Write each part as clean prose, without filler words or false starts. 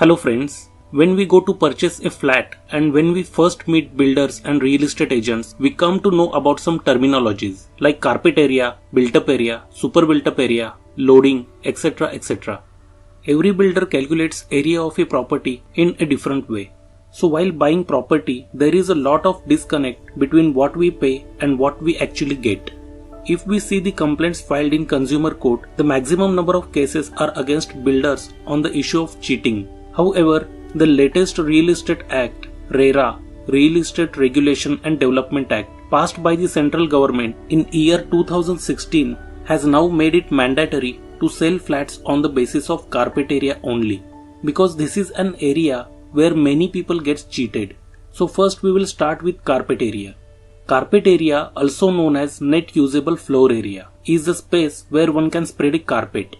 Hello friends, when we go to purchase a flat and when we first meet builders and real estate agents, we come to know about some terminologies like carpet area, built-up area, super built-up area, loading, etc. etc. Every builder calculates area of a property in a different way. So while buying property, there is a lot of disconnect between what we pay and what we actually get. If we see the complaints filed in Consumer Court, the maximum number of cases are against builders on the issue of cheating. However, the latest Real Estate Act, RERA, Real Estate Regulation and Development Act, passed by the central government in year 2016, has now made it mandatory to sell flats on the basis of carpet area only, because this is an area where many people get cheated. So first we will start with carpet area. Carpet area, also known as net usable floor area, is the space where one can spread a carpet.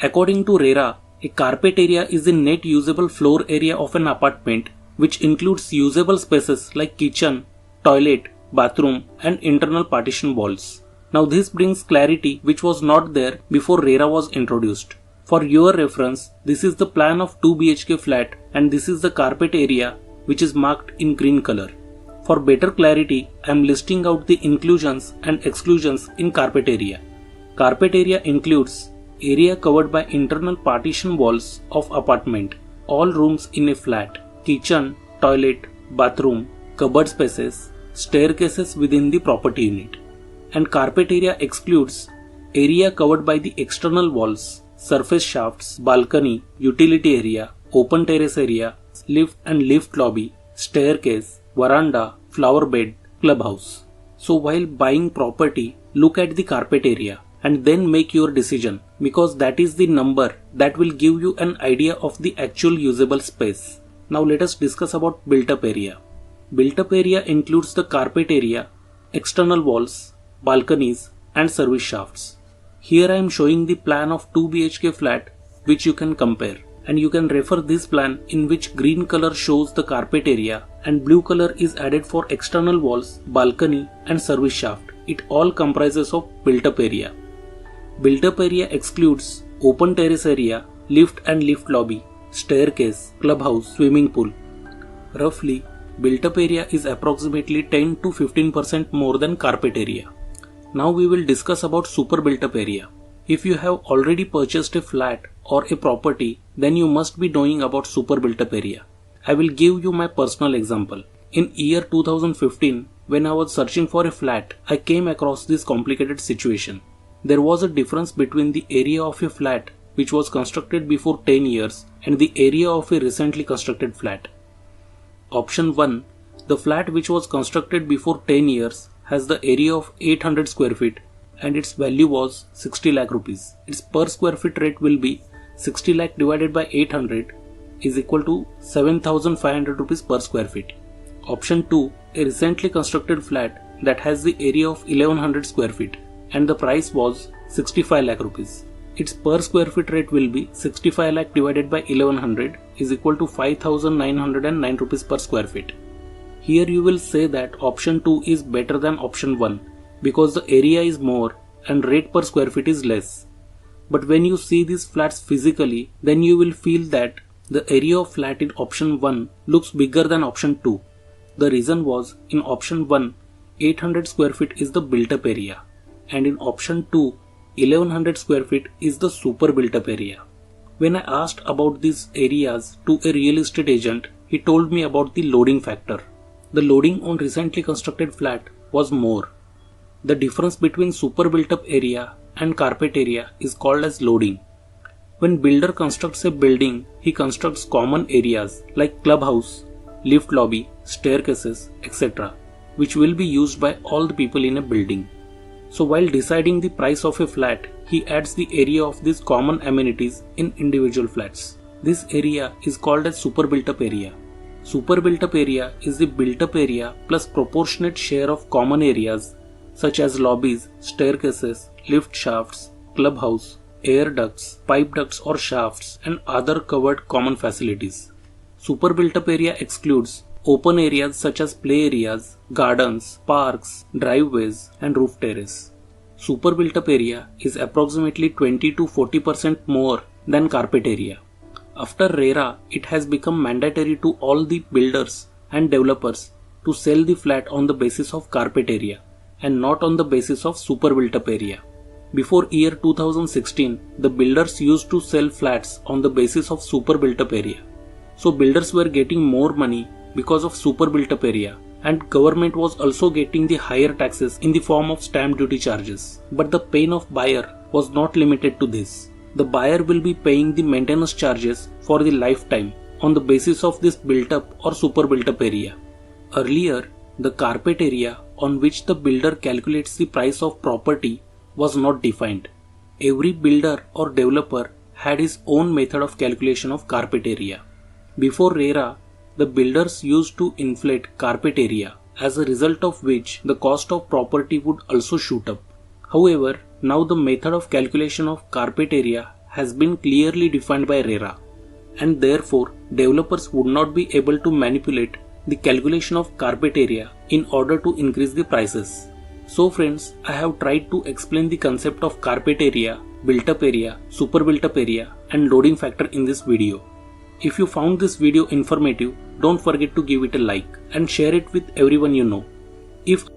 According to RERA, a carpet area is the net usable floor area of an apartment which includes usable spaces like kitchen, toilet, bathroom and internal partition walls. Now this brings clarity which was not there before RERA was introduced. For your reference, this is the plan of 2 BHK flat and this is the carpet area which is marked in green color. For better clarity, I am listing out the inclusions and exclusions in carpet area. Carpet area includes area covered by internal partition walls of apartment, all rooms in a flat, kitchen, toilet, bathroom, cupboard spaces, staircases within the property unit. And carpet area excludes area covered by the external walls, surface shafts, balcony, utility area, open terrace area, lift and lift lobby, staircase, veranda, flower bed, clubhouse. So while buying property, look at the carpet area and then make your decision, because that is the number that will give you an idea of the actual usable space. Now let us discuss about built-up area. Built-up area includes the carpet area, external walls, balconies and service shafts. Here I am showing the plan of 2 BHK flat which you can compare, and you can refer this plan in which green color shows the carpet area and blue color is added for external walls, balcony and service shaft. It all comprises of built-up area. Built-up area excludes open terrace area, lift and lift lobby, staircase, clubhouse, swimming pool. Roughly, built-up area is approximately 10 to 15% more than carpet area. Now we will discuss about super built-up area. If you have already purchased a flat or a property, then you must be knowing about super built-up area. I will give you my personal example. In year 2015, when I was searching for a flat, I came across this complicated situation. There was a difference between the area of a flat which was constructed before 10 years and the area of a recently constructed flat. Option 1. The flat which was constructed before 10 years has the area of 800 square feet and its value was 60 lakh rupees. Its per square feet rate will be 60 lakh divided by 800 is equal to 7500 rupees per square feet. Option 2. A recently constructed flat that has the area of 1100 square feet and the price was 65 lakh rupees. Its per square feet rate will be 65 lakh divided by 1100 is equal to 5909 rupees per square feet. Here you will say that option 2 is better than option 1 because the area is more and rate per square feet is less. But when you see these flats physically, then you will feel that the area of flat in option 1 looks bigger than option 2. The reason was in option 1, 800 square feet is the built-up area and in option 2, 1100 square feet is the super built-up area. When I asked about these areas to a real estate agent, he told me about the loading factor. The loading on recently constructed flat was more. The difference between super built-up area and carpet area is called as loading. When builder constructs a building, he constructs common areas like clubhouse, lift lobby, staircases, etc., which will be used by all the people in a building. So while deciding the price of a flat, he adds the area of these common amenities in individual flats. This area is called as super built-up area. Super built-up area is the built-up area plus proportionate share of common areas such as lobbies, staircases, lift shafts, clubhouse, air ducts, pipe ducts or shafts and other covered common facilities. Super built-up area excludes open areas such as play areas, gardens, parks, driveways and roof terrace. Super built-up area is approximately 20 to 40% more than carpet area. After RERA, it has become mandatory to all the builders and developers to sell the flat on the basis of carpet area and not on the basis of super built up area. Before year 2016, the builders used to sell flats on the basis of super built up area. So builders were getting more money because of super built up area, and government was also getting the higher taxes in the form of stamp duty charges. But the pain of buyer was not limited to this. The buyer will be paying the maintenance charges for the lifetime on the basis of this built up or super built up area. Earlier, the carpet area on which the builder calculates the price of property was not defined. Every builder or developer had his own method of calculation of carpet area. Before RERA, the builders used to inflate carpet area, as a result of which the cost of property would also shoot up. However, now the method of calculation of carpet area has been clearly defined by RERA, and therefore developers would not be able to manipulate the calculation of carpet area in order to increase the prices. So friends, I have tried to explain the concept of carpet area, built up area, super built up area and loading factor in this video. If you found this video informative, don't forget to give it a like and share it with everyone you know. If